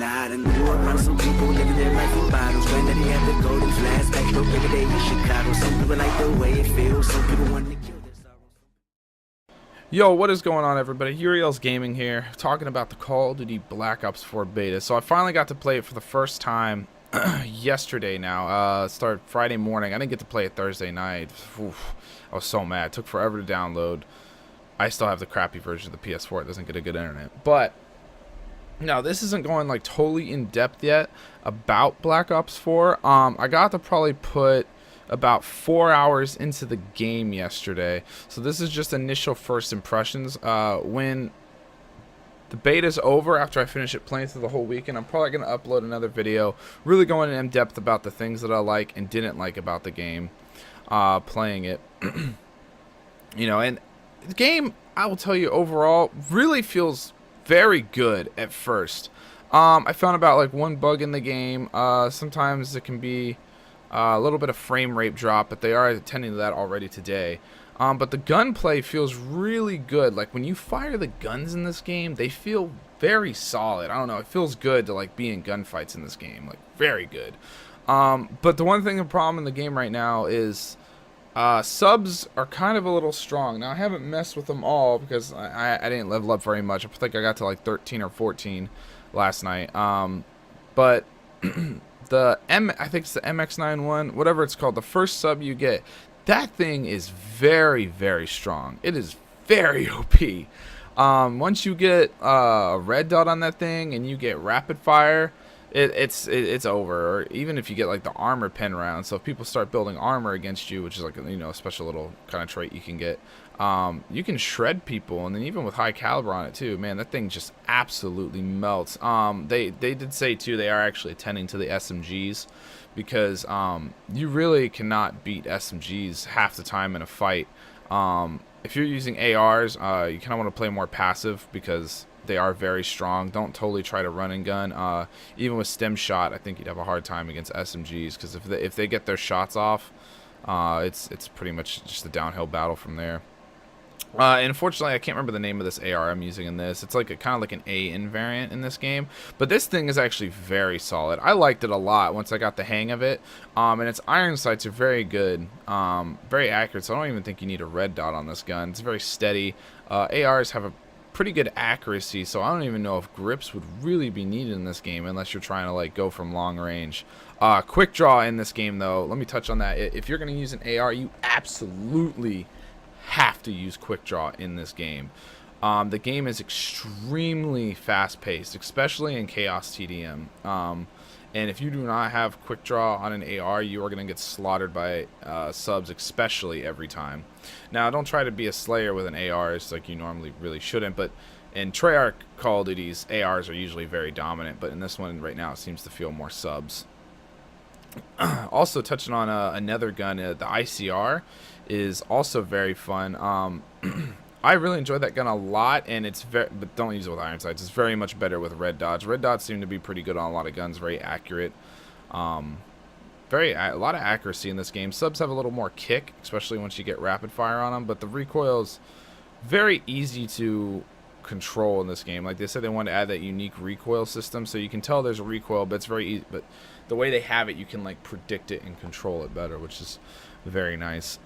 Now I done grew around some people living their life in bottles. Granddaddy had the golden flask, back door every day in Chicago. Some people like the way it feels, some people want to kill their sorrows. Yo, what is going on, everybody? Uriel's Gaming here, talking about the Call of Duty Black Ops 4 beta. So I finally got to play it for the first time yesterday now. Started Friday morning. I didn't get to play it Thursday night. Oof, I was so mad. It took forever to download. I still have the crappy version of the PS4. It doesn't get a good internet. But now, this isn't going like totally in depth yet about Black Ops 4. I got to probably put about 4 hours into the game yesterday, so this is just initial first impressions. When the beta's over, after I finish it playing through the whole weekend, I'm probably going to upload another video really going in depth about the things that I like and didn't like about the game, playing it. You know, and the game, I will tell you, overall really feels very good at first. I found about like one bug in the game. Sometimes it can be a little bit of frame rate drop, but they are attending to that already today. But the gunplay feels really good. Like when you fire the guns in this game, they feel very solid. I don't know, it feels good to like be in gunfights in this game, like very good. But the one thing, the problem in the game right now is subs are kind of a little strong. Now I haven't messed with them all because I didn't level up very much. I think I got to like 13 or 14 last night. But I think it's the MX91, whatever it's called, the first sub you get, that thing is very, very strong. It is very OP. Once you get a red dot on that thing and you get rapid fire, it's over. Or even if you get like the armor pen round, so if people start building armor against you, which is like, you know, a special little kind of trait you can get, you can shred people. And then even with high caliber on it too, man, that thing just absolutely melts. They did say too, they are actually attending to the SMGs, because you really cannot beat SMGs half the time in a fight. If you're using ARs, you kind of want to play more passive because they are very strong. Don't totally try to run and gun. Even with stem shot, I think you'd have a hard time against SMGs, because if they get their shots off, it's pretty much just a downhill battle from there. And unfortunately, I can't remember the name of this AR I'm using in this. It's like kind of like an AN variant in this game, but this thing is actually very solid. I liked it a lot once I got the hang of it. And its iron sights are very good, very accurate. So I don't even think you need a red dot on this gun. It's very steady. ARs have a pretty good accuracy, so I don't even know if grips would really be needed in this game unless you're trying to like go from long range. Quick draw in this game, though, let me touch on that. If you're going to use an AR, you absolutely have to use quick draw in this game. The game is extremely fast paced, especially in Chaos TDM. And if you do not have quick draw on an AR, you are going to get slaughtered by subs, especially every time. Now, don't try to be a slayer with an AR, it's like you normally really shouldn't, but in Treyarch Call of Duty's, ARs are usually very dominant, but in this one right now it seems to feel more subs. Also touching on another gun, the ICR is also very fun. I really enjoy that gun a lot, and it's but don't use it with iron sights. It's very much better with red dots. Red dots seem to be pretty good on a lot of guns, very accurate. A lot of accuracy in this game. Subs have a little more kick, especially once you get rapid fire on them, but the recoil is very easy to control in this game. Like they said, they wanted to add that unique recoil system, so you can tell there's a recoil, but it's very easy. But the way they have it, you can like predict it and control it better, which is very nice.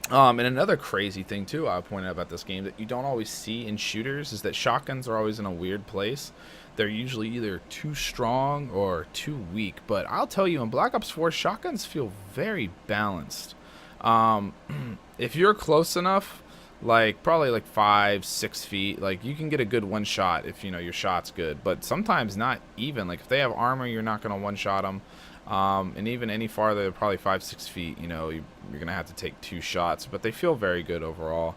And another crazy thing too I pointed out about this game that you don't always see in shooters is that shotguns are always in a weird place. They're usually either too strong or too weak. But I'll tell you, in Black Ops 4, shotguns feel very balanced. If you're close enough, like probably like 5-6 feet, like you can get a good one shot if you know your shot's good, but sometimes not even. Like if they have armor, you're not going to one shot them. And even any farther, probably 5-6 feet, you know, you're gonna have to take 2 shots, but they feel very good overall,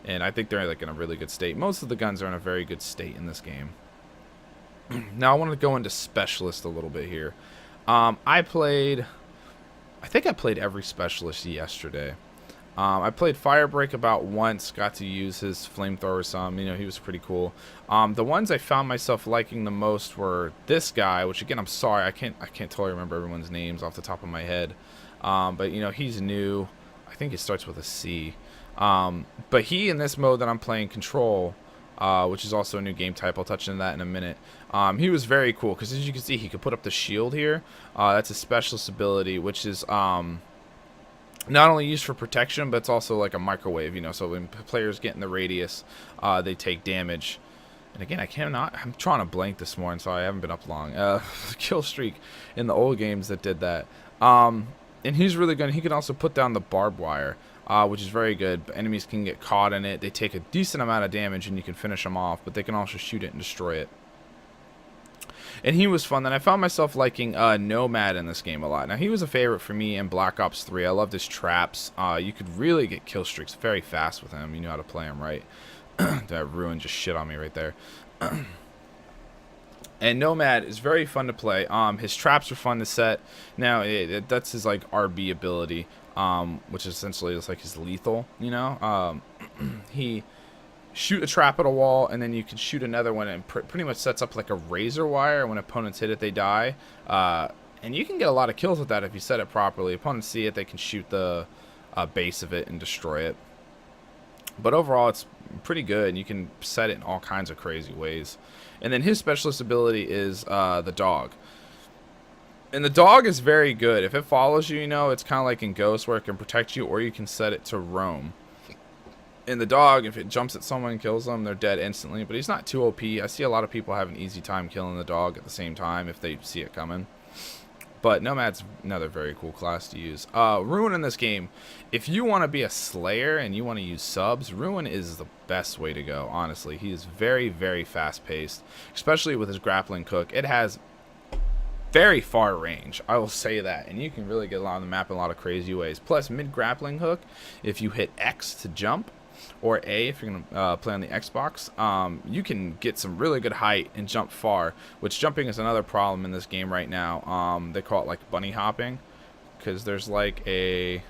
and I think they're like in a really good state. Most of the guns are in a very good state in this game. Now I want to go into Specialist a little bit here. I think I played every Specialist yesterday. I played Firebreak about once, got to use his flamethrower some, you know, he was pretty cool. The ones I found myself liking the most were this guy, which again, I'm sorry, I can't totally remember everyone's names off the top of my head. But you know, he's new. I think it starts with a C. But he, in this mode that I'm playing, Control, which is also a new game type. I'll touch on that in a minute. He was very cool because, as you can see, he could put up the shield here. That's a specialist ability, which is not only used for protection, but it's also like a microwave, you know, so when players get in the radius, they take damage. And again, I'm trying to blank this morning, so I haven't been up long. Kill streak in the old games that did that. And he's really good. He can also put down the barbed wire, which is very good. Enemies can get caught in it. They take a decent amount of damage, and you can finish them off, but they can also shoot it and destroy it. And he was fun. Then I found myself liking Nomad in this game a lot. Now, he was a favorite for me in Black Ops 3. I loved his traps. You could really get kill streaks very fast with him. You knew how to play him right. That ruined just shit on me right there. And Nomad is very fun to play. His traps are fun to set. Now, that's his, like, RB ability, which is essentially just like his lethal, you know? He shoot a trap at a wall, and then you can shoot another one, and pretty much sets up like a razor wire. When opponents hit it, they die. And you can get a lot of kills with that if you set it properly. Opponents see it, they can shoot the base of it and destroy it. But overall, it's pretty good, and you can set it in all kinds of crazy ways. And then his specialist ability is the dog. And the dog is very good. If it follows you, you know, it's kind of like in Ghost where it can protect you, or you can set it to roam. And the dog, if it jumps at someone and kills them, they're dead instantly. But he's not too OP. I see a lot of people have an easy time killing the dog at the same time if they see it coming. But Nomad's another very cool class to use. Ruin in this game, if you want to be a Slayer and you want to use subs, Ruin is the best way to go, honestly. He is very, very fast-paced, especially with his grappling hook. It has very far range, I will say that, and you can really get along the map in a lot of crazy ways. Plus, mid-grappling hook, if you hit X to jump, or A if you're going to play on the Xbox, you can get some really good height and jump far, which jumping is another problem in this game right now. They call it like bunny hopping, because there's like a...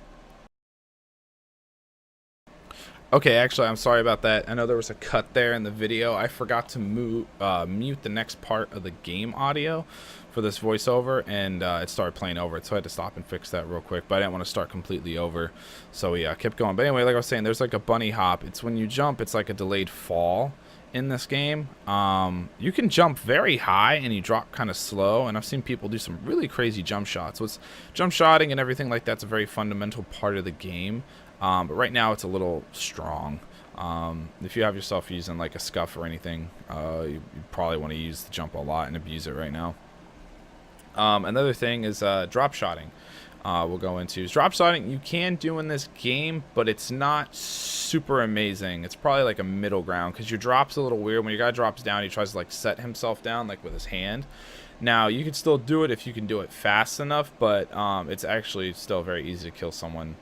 Okay, actually, I'm sorry about that. I know there was a cut there in the video. I forgot to mute the next part of the game audio for this voiceover, and it started playing over it, so I had to stop and fix that real quick, but I didn't want to start completely over, so we kept going. But anyway, like I was saying, there's like a bunny hop. It's when you jump, it's like a delayed fall in this game. You can jump very high and you drop kind of slow, and I've seen people do some really crazy jump shots. So it's jump shotting and everything like that's a very fundamental part of the game, but right now it's a little strong. If you have yourself using like a scuff or anything, you probably want to use the jump a lot and abuse it right now. Another thing is drop shotting. We'll go into drop shotting. You can do in this game, but it's not super amazing. It's probably like a middle ground, because your drop's a little weird. When your guy drops down, he tries to like set himself down like with his hand. Now you can still do it if you can do it fast enough, but it's actually still very easy to kill someone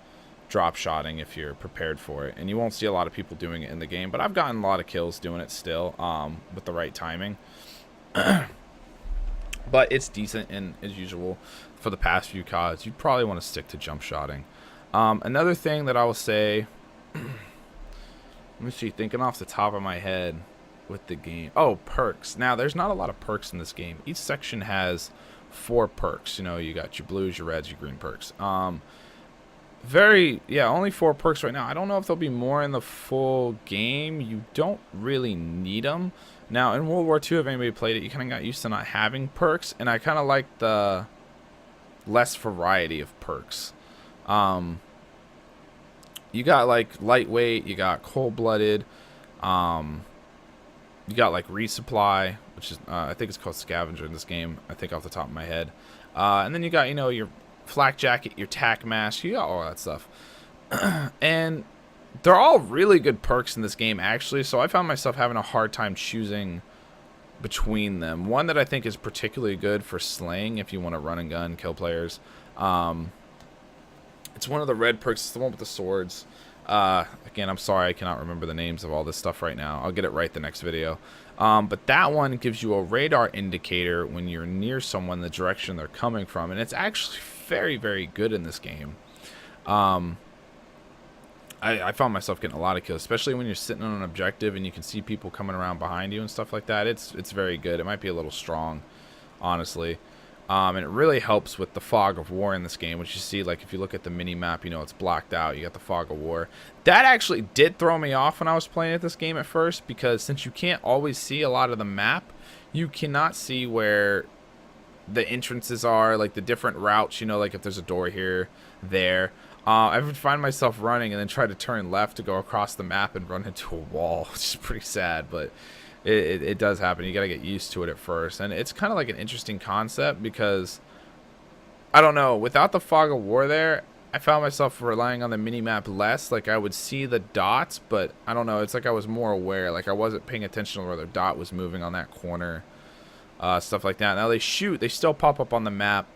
drop shotting if you're prepared for it, and you won't see a lot of people doing it in the game, but I've gotten a lot of kills doing it still with the right timing. But it's decent, and as usual for the past few CODs, you probably want to stick to jump shotting. Another thing that I will say, let me see, thinking off the top of my head with the game. Oh, perks. Now, there's not a lot of perks in this game. Each section has 4 perks. You know, you got your blues, your reds, your green perks. Only 4 perks right now. I don't know if there'll be more in the full game. You don't really need them. Now, in World War II, if anybody played it, you kind of got used to not having perks, and I kind of like the less variety of perks. You got like lightweight, you got cold-blooded, you got like resupply, which is I think it's called scavenger in this game, I think off the top of my head. And then you got, you know, your flak jacket, your tac mask, you got all that stuff. And they're all really good perks in this game, actually, so I found myself having a hard time choosing between them. One that I think is particularly good for slaying if you want to run and gun, kill players. It's one of the red perks. It's the one with the swords. Again, I'm sorry I cannot remember the names of all this stuff right now. I'll get it right the next video. But that one gives you a radar indicator when you're near someone, the direction they're coming from, and it's actually very, very good in this game. I found myself getting a lot of kills, especially when you're sitting on an objective and you can see people coming around behind you and stuff like that. It's very good. It might be a little strong, honestly. And it really helps with the fog of war in this game, which you see, like, if you look at the mini map, you know, it's blocked out. You got the fog of war. That actually did throw me off when I was playing at this game at first, because since you can't always see a lot of the map, you cannot see where the entrances are, like the different routes, you know, like if there's a door here, there. I would find myself running and then try to turn left to go across the map and run into a wall, which is pretty sad, but it does happen. You got to get used to it at first. And it's kind of like an interesting concept because, I don't know, without the fog of war there, I found myself relying on the mini-map less. Like, I would see the dots, but I don't know, it's like I was more aware. Like, I wasn't paying attention to where the dot was moving on that corner, stuff like that. Now, they still pop up on the map.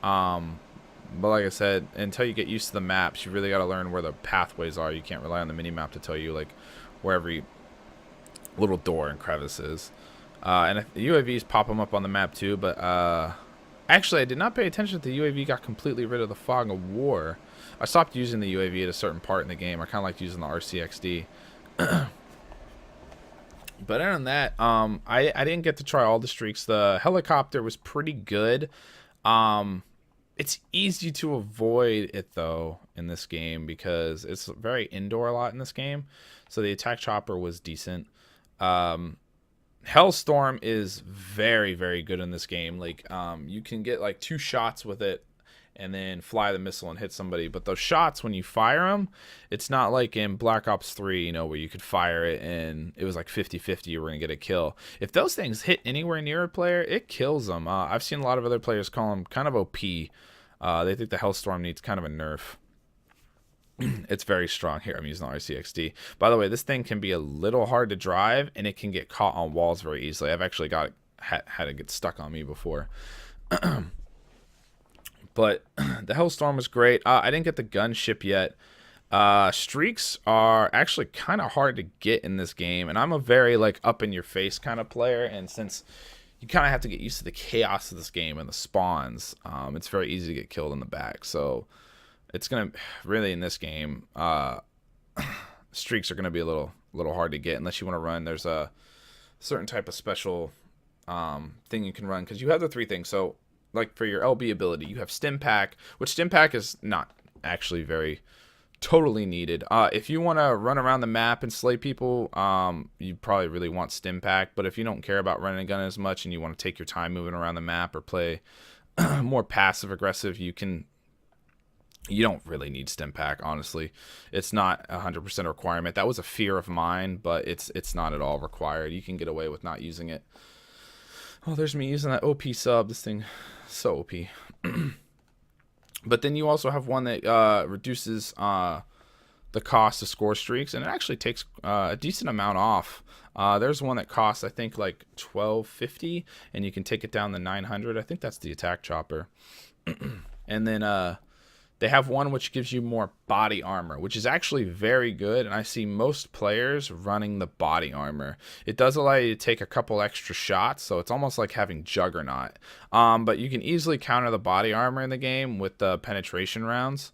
But like I said, until you get used to the maps, you really got to learn where the pathways are. You can't rely on the mini-map to tell you, like, where every little door and crevice is. And the UAVs pop them up on the map too, but actually I did not pay attention that the UAV got completely rid of the fog of war. I stopped using the UAV at a certain part in the game. I kind of liked using the RCXD. But other than that, I didn't get to try all the streaks. The helicopter was pretty good. It's easy to avoid it though in this game because it's very indoor a lot in this game. So the attack chopper was decent. Hellstorm is very, very good in this game. Like, you can get like 2 shots with it and then fly the missile and hit somebody. But those shots, when you fire them, it's not like in Black Ops 3, you know, where you could fire it and it was like 50-50, you were going to get a kill. If those things hit anywhere near a player, it kills them. I've seen a lot of other players call them kind of OP. They think the Hellstorm needs kind of a nerf. It's very strong. Here, I'm using the RCXD. By the way, this thing can be a little hard to drive, and it can get caught on walls very easily. I've actually had it get stuck on me before. But the Hellstorm was great. I didn't get the gunship yet. Streaks are actually kind of hard to get in this game, and I'm a very, like, up-in-your-face kind of player, and since you kind of have to get used to the chaos of this game and the spawns, it's very easy to get killed in the back, so it's gonna really in this game, streaks are gonna be a little hard to get unless you want to run. There's a certain type of special thing you can run because you have the 3 things. So, like for your LB ability, you have Stim Pack, which Stim Pack is not actually very totally needed. If you want to run around the map and slay people, you probably really want Stim Pack. But if you don't care about running a gun as much and you want to take your time moving around the map or play more passive aggressive, you don't really need Stim Pack, honestly. It's not 100% a requirement. That was a fear of mine, but it's not at all required. You can get away with not using it. Oh, there's me using that OP sub. This thing, so OP. But then you also have one that reduces the cost of score streaks, and it actually takes a decent amount off. There's one that costs, I think, like $12.50, and you can take it down to $900. I think that's the attack chopper. And then they have one which gives you more body armor, which is actually very good, and I see most players running the body armor. It does allow you to take a couple extra shots, so it's almost like having Juggernaut. But you can easily counter the body armor in the game with the penetration rounds,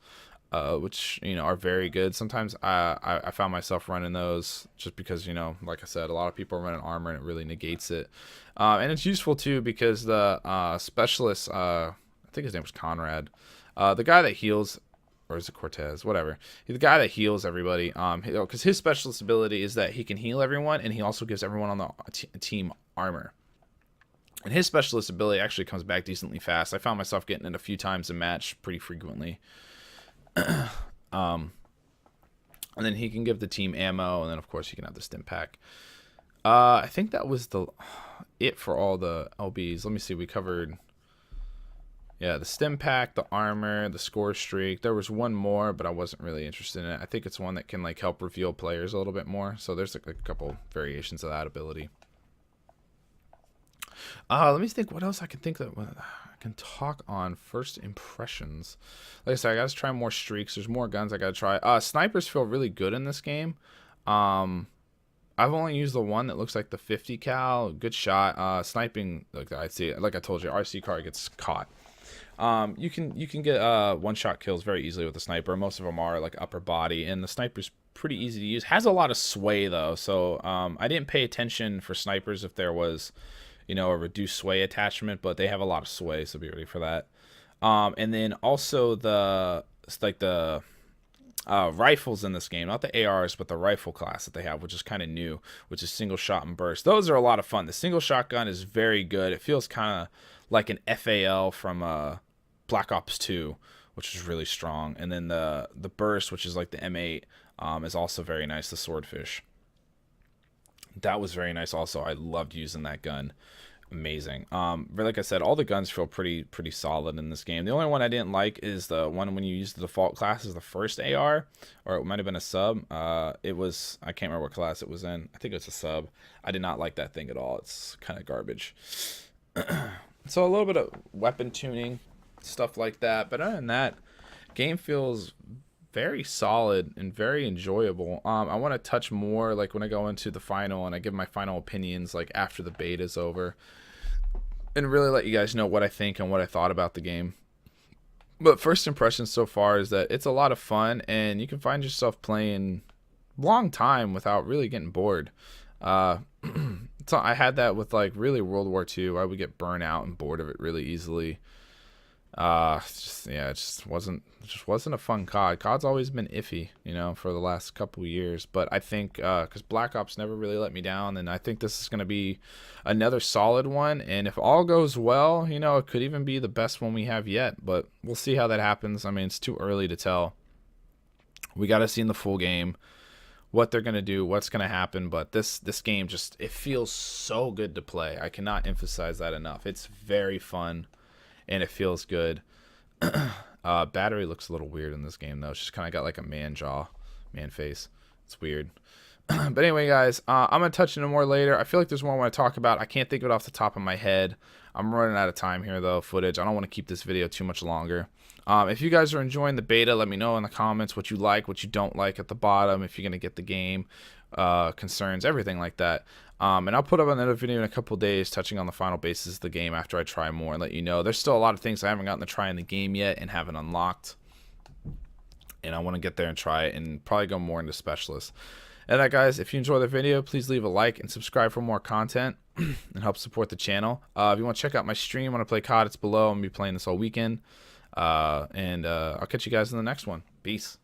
which, you know, are very good. Sometimes I found myself running those just because, you know, like I said, a lot of people are running armor and it really negates it. And it's useful too because the specialist, I think his name was Conrad, the guy that heals, or is it Cortez? Whatever. He's the guy that heals everybody. Because his specialist ability is that he can heal everyone, and he also gives everyone on the team armor. And his specialist ability actually comes back decently fast. I found myself getting it a few times a match pretty frequently. And then he can give the team ammo, and then of course you can have the Stim Pack. I think that was it for all the LBs. Let me see. We covered. Yeah, the Stim Pack, the armor, the score streak. There was one more, but I wasn't really interested in it. I think it's one that can, like, help reveal players a little bit more. So there's like a couple variations of that ability. Let me think what else I can think that I can talk on. First impressions. Like I said, I gotta try more streaks. There's more guns I gotta try. Snipers feel really good in this game. I've only used the one that looks like the 50 cal. Good shot. Sniping, like I see, like I told you, RC car gets caught. You can get one-shot kills very easily with the sniper. Most of them are like upper body, and the sniper's pretty easy to use. Has a lot of sway though, so I didn't pay attention for snipers if there was you know, a reduced sway attachment, but they have a lot of sway, so be ready for that. And then also the rifles in this game, not the ARs, but the rifle class that they have, which is kind of new, which is single shot and burst. Those are a lot of fun. The single shotgun is very good. It feels kind of like an FAL from Black Ops 2, which is really strong. And then the burst, which is like the M8, is also very nice. The swordfish, that was very nice also. I loved using that gun. Amazing. But like I said, all the guns feel pretty solid in this game. The only one I didn't like is the one when you use the default class is the first AR, or it might have been a sub. It was, I can't remember what class it was in. I think it was a sub. I did not like that thing at all. It's kind of garbage. So a little bit of weapon tuning, stuff like that. But other than that, game feels very solid and very enjoyable. I want to touch more like when I go into the final and I give my final opinions like after the beta is over, and really let you guys know what I think and what I thought about the game. But first impressions so far is that it's a lot of fun and you can find yourself playing long time without really getting bored. So I had that with like really World War II. I would get burnt out and bored of it really easily. It just wasn't a fun COD. COD's always been iffy, you know, for the last couple of years. But I think because Black Ops never really let me down, and I think this is going to be another solid one. And if all goes well, you know, it could even be the best one we have yet. But we'll see how that happens. I mean, it's too early to tell. We got to see in the full game what they're going to do, what's going to happen. But this game just, it feels so good to play. I cannot emphasize that enough. It's very fun. And it feels good. Battery looks a little weird in this game, though. It's just kind of got like a man face. It's weird. But anyway, guys, I'm going to touch into more later. I feel like there's more I want to talk about. I can't think of it off the top of my head. I'm running out of time here, though, footage. I don't want to keep this video too much longer. If you guys are enjoying the beta, let me know in the comments what you like, what you don't like at the bottom, if you're going to get the game, concerns, everything like that. And I'll put up another video in a couple days touching on the final basis of the game after I try more and let you know. There's still a lot of things I haven't gotten to try in the game yet and haven't unlocked. And I want to get there and try it and probably go more into specialists. And that, guys, if you enjoy the video, please leave a like and subscribe for more content and help support the channel. If you want to check out my stream when I play COD, it's below. I'm going to be playing this all weekend. I'll catch you guys in the next one. Peace.